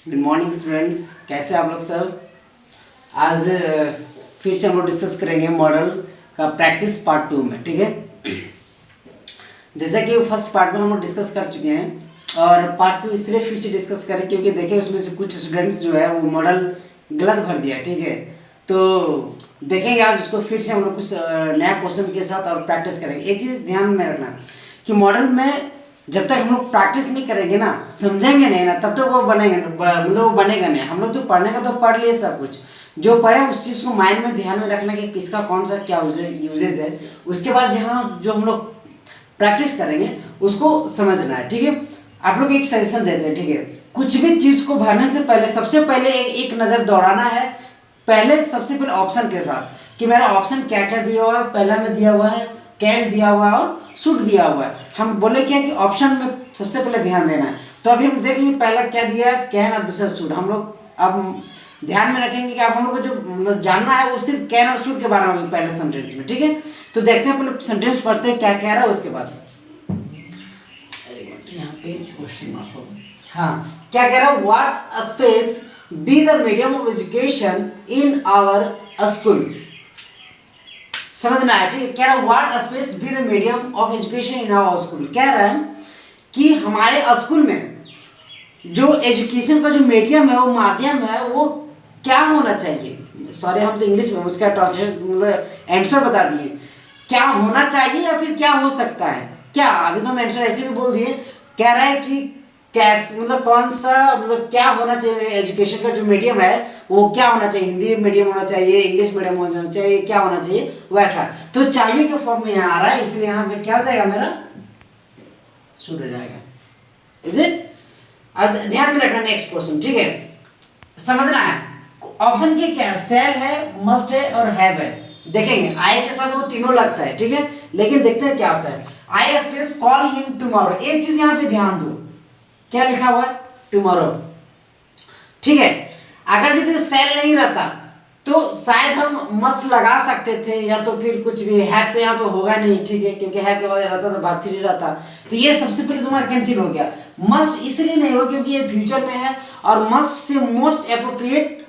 Good morning students, कैसे आप लोग सब। आज फिर से हम लोग डिस्कस करेंगे मॉडल का प्रैक्टिस पार्ट 2 में। ठीक है, जैसा कि फर्स्ट पार्ट में हम लोग डिस्कस कर चुके हैं और पार्ट 2 इसलिए फिर से डिस्कस करें क्योंकि देखिए उसमें से कुछ स्टूडेंट्स जो है वो मॉडल गलत भर दिया। ठीक है, तो देखेंगे आज उसको फिर से हम लोग कुछ नया क्वेश्चन के साथ और प्रैक्टिस करेंगे। एक चीज़ ध्यान में रखना कि मॉडल में जब तक हम लोग प्रैक्टिस नहीं करेंगे ना, समझेंगे नहीं ना, तब तक वो बनेगा मतलब वो बनेगा नहीं। हम लोग तो पढ़ने का तो पढ़ लिए सब कुछ, जो पढ़े उस चीज़ को माइंड में ध्यान में रखना कि किसका कौन सा क्या यूजेज है। उसके बाद जहाँ जो हम लोग प्रैक्टिस करेंगे उसको समझना है। ठीक है, आप लोग एक सजेशन देते हैं। ठीक है, कुछ भी चीज़ को भरने से पहले सबसे पहले एक नज़र दौड़ाना है, पहले सबसे पहले ऑप्शन के साथ कि मेरा ऑप्शन क्या क्या दिया हुआ है। पहला में दिया हुआ है कैन दिया हुआ है और शुड दिया हुआ है। हम बोले क्या कि ऑप्शन में सबसे पहले ध्यान देना है। तो अभी हम देख लेंगे पहला क्या दिया है कैन और दूसरा शुड। हम लोग अब ध्यान में रखेंगे कि आप हम लोग को जो जानना है वो सिर्फ कैन और शुड के बारे में पहले सेंटेंस में। ठीक है, तो देखते हैं पहले सेंटेंस पढ़ते हैं क्या कह रहा है, उसके बाद यहाँ पे क्वेश्चन मार्क होगा। हाँ, क्या कह रहा है, what space be the medium of education in our school. समझना है। ठीक है, कह रहा है what space be the medium of education in our school. कह रहा है कि हमारे स्कूल में जो एजुकेशन का जो मीडियम है, वो माध्यम है, वो क्या होना चाहिए। सॉरी, हम तो इंग्लिश में उसका ट्रांसलेशन मतलब आंसर बता दिए, क्या होना चाहिए या फिर क्या हो सकता है। क्या अभी तो हम आंसर ऐसे भी बोल दिए। कह रहा है कि कैसे मतलब कौन सा मतलब क्या होना चाहिए एजुकेशन का जो मीडियम है वो क्या होना चाहिए, हिंदी मीडियम होना चाहिए, इंग्लिश मीडियम होना चाहिए, क्या होना चाहिए वैसा। तो चाहिए के फॉर्म में यहाँ आ रहा है, इसलिए यहाँ पे क्या हो जाएगा, मेरा शुड हो जाएगा। Is it. अब ध्यान में रखना नेक्स्ट क्वेश्चन। ठीक है, समझना है ऑप्शन के क्या सेल है, मस्ट है और हैव है। देखेंगे आई के साथ वो तीनों लगता है। ठीक है, लेकिन देखते हैं क्या होता है। I space call him tomorrow. एक चीज यहाँ पे ध्यान दो, क्या लिखा हुआ है, टुमारो। ठीक है, अगर यदि सेल नहीं रहता तो शायद हम मस्ट लगा सकते थे या तो फिर कुछ भी। हैव तो यहाँ पे होगा नहीं। ठीक है, क्योंकि हैव के बाद रहता तो वर्ब थ्री रहता, तो ये सबसे पहले तुम्हारा कैंसिल हो गया। मस्ट इसलिए नहीं हो क्योंकि ये फ्यूचर में है और must say most appropriate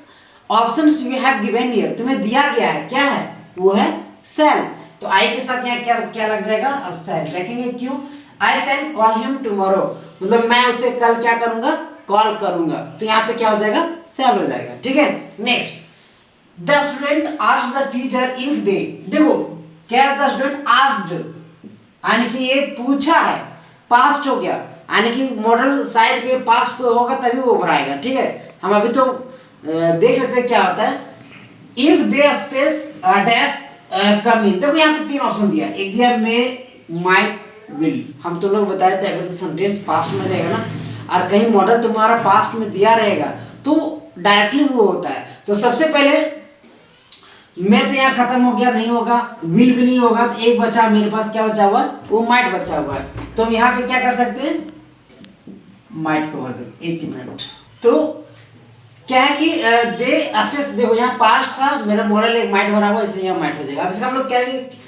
options you have given here, तुम्हें दिया गया है, क्या है वो है सेल। तो आई के साथ यहाँ क्या क्या लग जाएगा, अब सेल। देखेंगे क्यों, आई शैल कॉल हिम टुमारो, मतलब मैं उसे कल क्या करूंगा, कॉल करूंगा। तो यहाँ पे क्या हो जाएगा, सेल हो जाएगा। ठीक है, next the student asked the teacher if they. देखो क्या द स्टूडेंट आस्क्ड, यानी कि ये पूछा है, पास्ट हो गया, यानी कि मॉडल शायद के पास्ट को होगा तभी वो भराएगा। ठीक है, हम अभी तो देख लेते हैं क्या होता है। इफ दे स्पेस डैश कम इन। देखो यहाँ पे तीन ऑप्शन दिया, एक दिया मे, माइट, विल। हम तो लोग बताए थे अगर सेंटेंस पास्ट में रहेगा ना और कहीं मॉडल तुम्हारा पास्ट में दिया रहेगा तो डायरेक्टली वो होता है। तो सबसे पहले मैं तो यहाँ खत्म हो गया, नहीं होगा, विल भी नहीं होगा, तो एक बचा मेरे पास, क्या बचा हुआ है, वो माइट बचा हुआ है। तो हम यहाँ पे क्या कर सकते हैं, माइट को भर देते। एक मिनट, तो क्या है कि दे स्पेस, देखो यहाँ पास्ट था, मेरा मॉडल एक माइट बना हुआ इसलिए यहाँ माइट हो जाएगा। अब इसका हम लोग क्या है,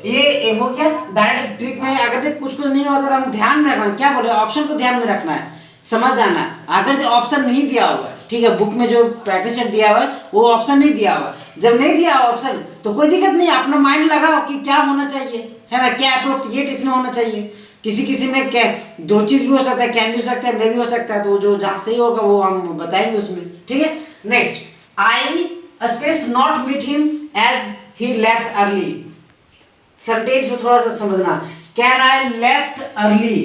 ये हो गया डायरेक्ट ट्रिक में। अगर देख कुछ नहीं होता तो हम ध्यान में रखना, क्या बोले, ऑप्शन को ध्यान में रखना है, समझ जाना। अगर ऑप्शन नहीं दिया हुआ है, ठीक है, बुक में जो प्रैक्टिस सेट दिया हुआ है वो ऑप्शन नहीं दिया हुआ, जब नहीं दिया हुआ ऑप्शन तो कोई दिक्कत नहीं, अपना माइंड लगाओ कि क्या होना चाहिए, है ना, क्या अप्रोप्रिएट इसमें होना चाहिए। किसी किसी में क्या दो चीज भी हो सकता है, कैन भी हो सकता है, मे भी हो सकता है, तो जो जहाँ सही होगा वो हम बताएंगे उसमें। ठीक है, next I space not meet him as he left early. Sentence में थोड़ा सा समझना, कह रहा है लेफ्ट अर्ली।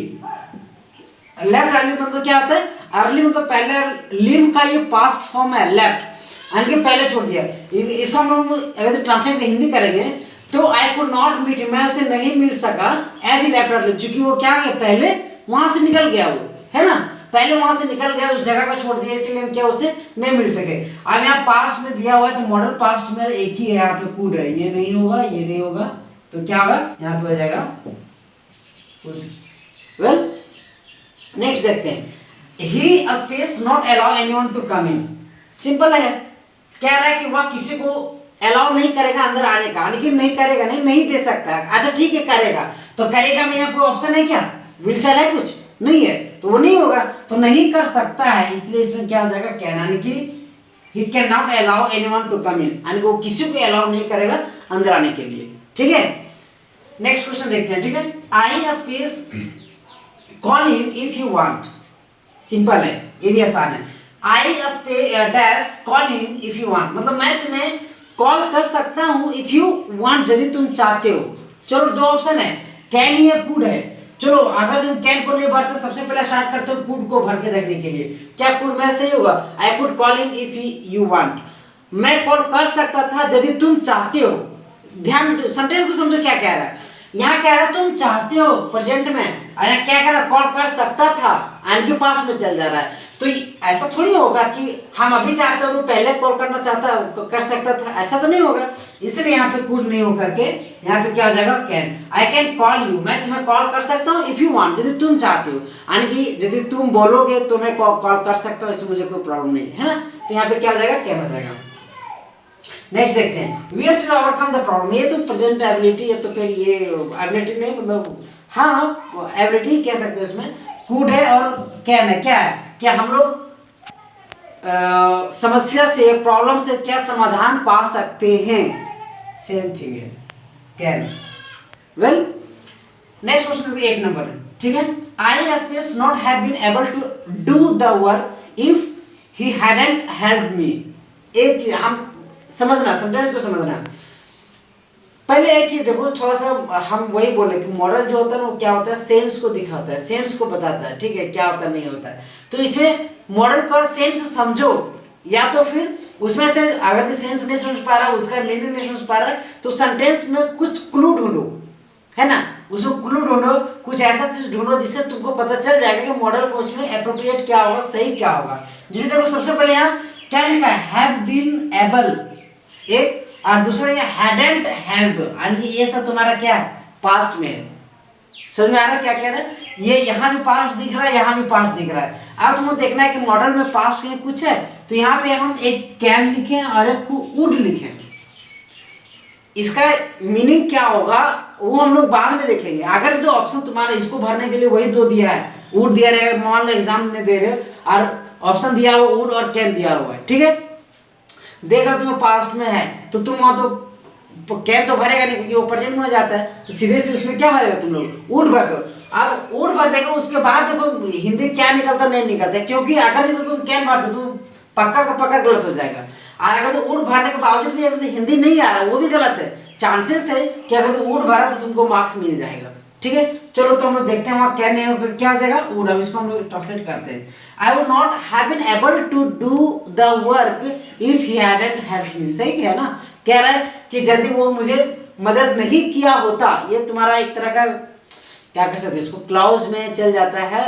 लेफ्ट अर्ली मतलब क्या होता है, अर्ली मतलब पहले, लीव का ये पास्ट फॉर्म है लेफ्ट, यानी कि पहले छोड़ दिया। इसको हम अगर ट्रांसलेट हिंदी करेंगे तो आई कुड नॉट मीट, मैं उसे नहीं मिल सका एज ही लेफ्ट अर्ली, चूंकि वो क्या है पहले वहां से निकल गया, वो है ना, पहले वहां से निकल गया, उस जगह को छोड़ दिया, इसलिए क्या उसे नहीं मिल सके। अब यहाँ पास्ट में दिया हुआ है तो मॉडल पास्ट में एक ही है, यहाँ पे कुड है, ये नहीं होगा, ये नहीं होगा, तो क्या होगा, यहाँ पे हो जाएगा वेल। नेक्स्ट देखते हैं, he space not allow anyone to come in. Simple है, कह रहा है कि वह किसी को अलाउ नहीं करेगा अंदर आने का, लेकिन नहीं करेगा, नहीं दे सकता है। अच्छा ठीक है, करेगा, तो करेगा में यहाँ कोई ऑप्शन है क्या, विल से है कुछ, नहीं है, तो वो नहीं होगा, तो नहीं कर सकता है, इसलिए इसमें क्या हो जाएगा कैन, यानी कि he can not allow anyone to come in, यानी वो किसी को अलाउ नहीं करेगा अंदर आने के लिए। ठीक है, नेक्स्ट क्वेश्चन देखते हैं। ठीक है, I space call him if you want, simple है, ये भी आसान है। I space dash call him if you want, मतलब मैं तुम्हें कॉल कर सकता हूं इफ यू वांट, यदि तुम चाहते हो। चलो दो ऑप्शन है, कैन या कुड है। चलो अगर तुम कैन को नहीं भरते, सबसे पहले स्टार्ट करते हो कुड को भर के देखने के लिए, क्या कुड मेरा सही होगा? I could call him if you want, मैं कॉल कर सकता था यदि तुम चाहते हो। ध्यान दो, सेंटेंस को समझो क्या कह रहा है। यहाँ कह रहा है तुम चाहते हो प्रेजेंट में, और यहाँ क्या कह रहा है कॉल कर सकता था, यानी कि पास्ट में चल जा रहा है। तो ऐसा थोड़ी होगा कि हम अभी चाहते हो पहले कॉल करना चाहता कर सकता था, ऐसा तो नहीं होगा। इसलिए यहाँ पे कुड नहीं होकर के यहाँ पे क्या हो जाएगा can. I can call you, मैं तुम्हें कॉल कर सकता हूँ इफ यू वांट, यदि तुम चाहते हो, यानी कि यदि तुम बोलोगे तो मैं कॉल कर सकता हूँ, इसमें मुझे कोई प्रॉब्लम नहीं है ना। तो यहाँ पे क्या हो जाएगा कैन हो जाएगा। नेक्स्ट देखते हैं, we have to overcome the problem, ये तो प्रेजेंट एबिलिटी है, तो फिर ये एबिलिटी नहीं, मतलब हाँ एबिलिटी कह सकते हो, इसमें कूड है और कैन है। क्या है, क्या हम लोग समस्या से, प्रॉब्लम से क्या समाधान पा सकते हैं, सेम थिंग है can. Well next question 1 number, ठीक है, I space not have been able to do the work if he hadn't helped me. एक चीज हम समझना, सेंटेंस को समझना, पहले एक चीज देखो, थोड़ा सा हम वही बोले कि मॉडल जो होता है ना वो क्या होता है, सेंस को दिखाता है, सेंस को बताता है, ठीक है, क्या होता है नहीं होता है। तो इसमें मॉडल का सेंस समझो, या तो फिर उसमें से अगर सेंस नहीं समझ पा रहा, उसका मीनिंग नहीं समझ पा रहा, तो सेंटेंस में कुछ क्लू ढूंढो, है ना, उसमें क्लू ढूंढो, कुछ ऐसा चीज ढूंढो जिससे तुमको पता चल जाएगा कि मॉडल को उसमें अप्रोप्रिएट क्या होगा, सही क्या होगा। जैसे देखो सबसे पहले यहाँ क्या लिखा है, हैव बीन एबल एक, और दूसरा ये हैडंट हेल्प, यानी कि ये सब तुम्हारा क्या है, पास्ट में है। समझ में आ रहा है क्या कह रहे हैं, ये यहाँ भी पास्ट दिख रहा है, यहाँ भी पास्ट दिख रहा है। अब तुमको देखना है कि मॉडल में पास्ट कहीं कुछ है, तो यहाँ पे हम एक कैन लिखे और एक वुड लिखे, इसका मीनिंग क्या होगा वो हम लोग बाद में देखेंगे। अगर जो ऑप्शन तुम्हारा इसको भरने के लिए वही दो दिया है, वुड दिया रहेगा, मान लो एग्जाम में दे रहे हो और ऑप्शन दिया हुआ वुड और कैन दिया हुआ है, ठीक है, देख रहा तुम्हें पास्ट में है तो तुम वहां तो कैन तो भरेगा नहीं क्योंकि वो प्रेजेंट में हो जाता है, तो सीधे से उसमें क्या भरेगा तुम लोग, वुड भर दो। अब वुड भर देगा, उसके बाद देखो हिंदी क्या निकलता नहीं निकलता, क्योंकि अगर जो तुम कैन भर दो तो पक्का का पक्का गलत हो जाएगा, और अगर तो वुड भरने के बावजूद भी अगर तो हिंदी नहीं आ रहा वो भी गलत है। चांसेस है कि अगर तो वुड भरा तो तुमको मार्क्स मिल जाएगा, ठीक है। चलो तो हम लोग देखते हैं वहाँ क्या नहीं होगा, क्या हो जाएगा वुड। अब इसको हम लोग ट्रांसलेट करते हैं, I would not have been able to do the work if he hadn't helped me. सही है ना, कह रहा है कि यदि वो मुझे मदद नहीं किया होता, ये तुम्हारा एक तरह का क्या कह सकते हैं इसको, क्लॉज में चल जाता है,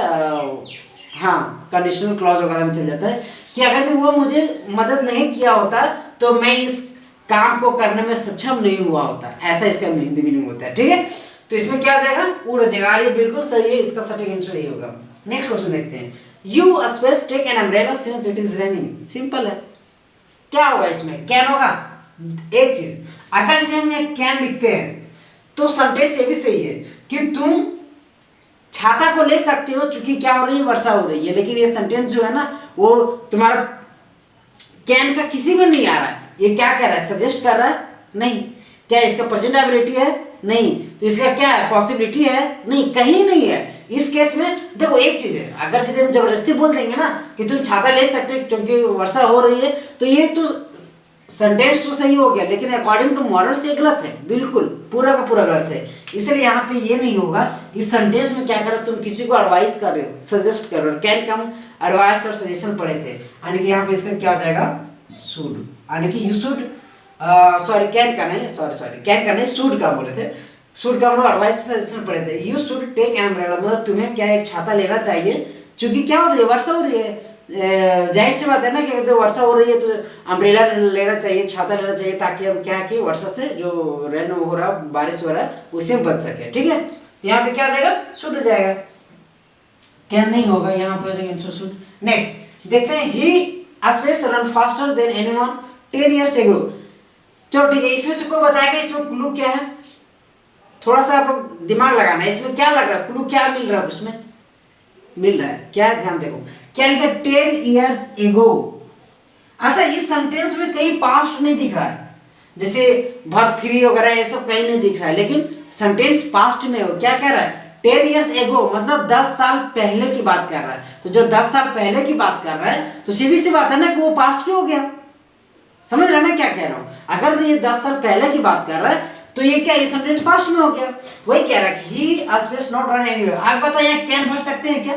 हाँ कंडीशनल क्लॉज वगैरह में चल जाता है कि अगर वो मुझे मदद नहीं किया होता तो मैं इस काम को करने में सक्षम नहीं हुआ होता, ऐसा इसका हिंदी मीनिंग होता है, ठीक है। तो इसमें क्या हो जाएगा, वुड हो जाएगा, ये बिल्कुल सही है, इसका सटीक आंसर यही होगा। नेक्स्ट क्वेश्चन देखते हैं, you space take an umbrella since it is raining. Simple है, क्या होगा इसमें, कैन होगा। एक चीज, अगर यदि हम यहाँ कैन लिखते हैं तो सेंटेंस ये भी सही है कि तुम छाता को ले सकते हो, चूंकि क्या हो रही है, वर्षा हो रही है, लेकिन ये सेंटेंस जो है ना वो तुम्हारा कैन का किसी में नहीं आ रहा है। ये क्या कह रहा है, सजेस्ट कर रहा है नहीं, क्या इसका प्रेजेंट एबिलिटी है नहीं, तो इसका क्या है, पॉसिबिलिटी है नहीं, कहीं नहीं है। इस केस में देखो एक चीज है, अगर यदि हम जबरदस्ती बोल देंगे ना कि तुम छाता ले सकते हो क्योंकि वर्षा हो रही है, तो ये तो सेंटेंस तो सही हो गया, लेकिन अकॉर्डिंग टू मॉडल से गलत है, बिल्कुल पूरा का पूरा गलत है। इसलिए यहाँ पे ये नहीं होगा। इस सेंटेंस में क्या कर रहे हो, तुम किसी को एडवाइस कर रहे हो, सजेस्ट कर रहे हो, कैन का हम एडवाइस और सजेशन पढ़े थे, यानी कि यहाँ पे इसका क्या हो जाएगा, शुड, यानी कि यू शुड, सॉरी कैन का नहीं, सॉरी कैन का नहीं, शुड का बोले थे, शुड का हम लोग एडवाइस सजेशन पढ़े थे। You should take an umbrella, मतलब तुम्हें क्या एक छाता लेना चाहिए, चूंकि क्या हो रही है, वर्षा हो रही है। जाहिर सी बात है ना कि अगर वर्षा हो रही है तो अम्ब्रेला लेना चाहिए, छाता लेना चाहिए, ताकि हम क्या कि वर्षा से जो रेन हो रहा है, बारिश हो रहा है, उससे बच सके, ठीक है। तो यहाँ पे क्या आ जाएगा, शुड हो जाएगा, कैन नहीं होगा, यहाँ पे हो जाएगा आंसर शुड। नेक्स्ट देखते हैं, he space run faster than anyone 10 years ago। चलो ठीक है, इसमें से कोई बताएगा इसमें क्लू क्या है, थोड़ा सा आप लोग दिमाग लगाना है, इसमें क्या लग रहा है, क्लू क्या मिल रहा है उसमें, मिल रहा है। क्या है ध्यान देखो, क्या लिखा 10 years ago। अच्छा इस सेंटेंस में कहीं पास्ट नहीं दिख रहा है, जैसे वर्ब 3 वगैरह ये सब कहीं नहीं दिख रहा है, लेकिन सेंटेंस पास्ट में हो। क्या कह रहा है 10 years ago, मतलब 10 साल पहले की बात कर रहा है। तो जो 10 साल पहले की बात कर रहा है तो सीधी सी बात है ना कि वो पास्ट क्यों हो गया। समझ रहे ना क्या कह रहा हूं। अगर ये 10 साल पहले की बात कर रहा है तो ये क्या, ये सेंटेंस पास्ट में हो गया। वही कह रहा है ही स्पेस नॉट रन एनीवेयर। आप बताइए यहाँ कैन भर सकते हैं क्या?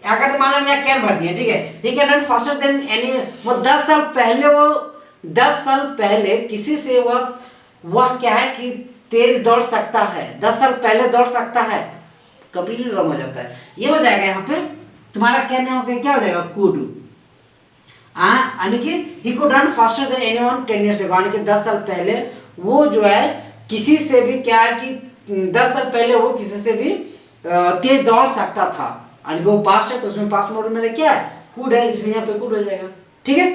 अगर मान लो यहाँ कैन भर दिया, ठीक है, ये can run faster then any. वो 10 साल पहले, वो 10 साल पहले किसी से वह क्या है कि तेज दौड़ सकता है। 10 साल पहले दौड़ सकता है, कंप्लीटली रॉन्ग हो जाता है। ये हो जाएगा यहाँ पे तुम्हारा क्या नहीं हो गया, क्या हो जाएगा कुड। यानी कि he could run faster than anyone 10 years ago, यानी कि 10 साल पहले वो जो है किसी से भी क्या है कि 10 साल पहले वो किसी से भी तेज दौड़ सकता था। यानी कि वो पास्ट है तो उसमें पास्ट मॉडल में क्या है कुड है, इसलिए यहाँ पे कुड हो जाएगा। ठीक है,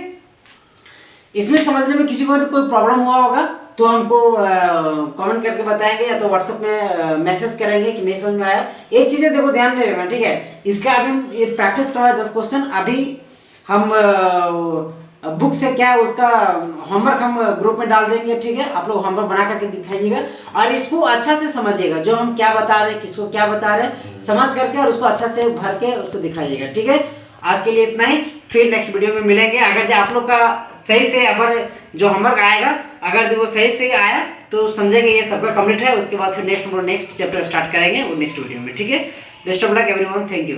इसमें समझने में किसी को कोई प्रॉब्लम हुआ होगा तो हमको कमेंट करके बताएंगे या तो व्हाट्सएप में मैसेज करेंगे कि नहीं समझ में आया। एक चीज़ें देखो ध्यान में रखना, ठीक है, इसका अभी ये प्रैक्टिस करवाए 10 क्वेश्चन। अभी हम बुक से क्या है उसका होमवर्क हम ग्रुप में डाल देंगे। ठीक है, आप लोग होमवर्क बना करके दिखाइएगा और इसको अच्छा से समझिएगा, जो हम क्या बता रहे हैं, किसको क्या बता रहे हैं, समझ करके और उसको अच्छा से भर के उसको दिखाइएगा। ठीक है, आज के लिए इतना ही, फिर नेक्स्ट वीडियो में मिलेंगे। अगर आप लोग का सही से अगर जो होमवर्क आएगा अगर वो सही से आया तो समझेंगे ये सबका कंप्लीट है। उसके बाद फिर नेक्स्ट चैप्टर स्टार्ट करेंगे वो नेक्स्ट वीडियो में। ठीक है, best of luck everyone, thank you.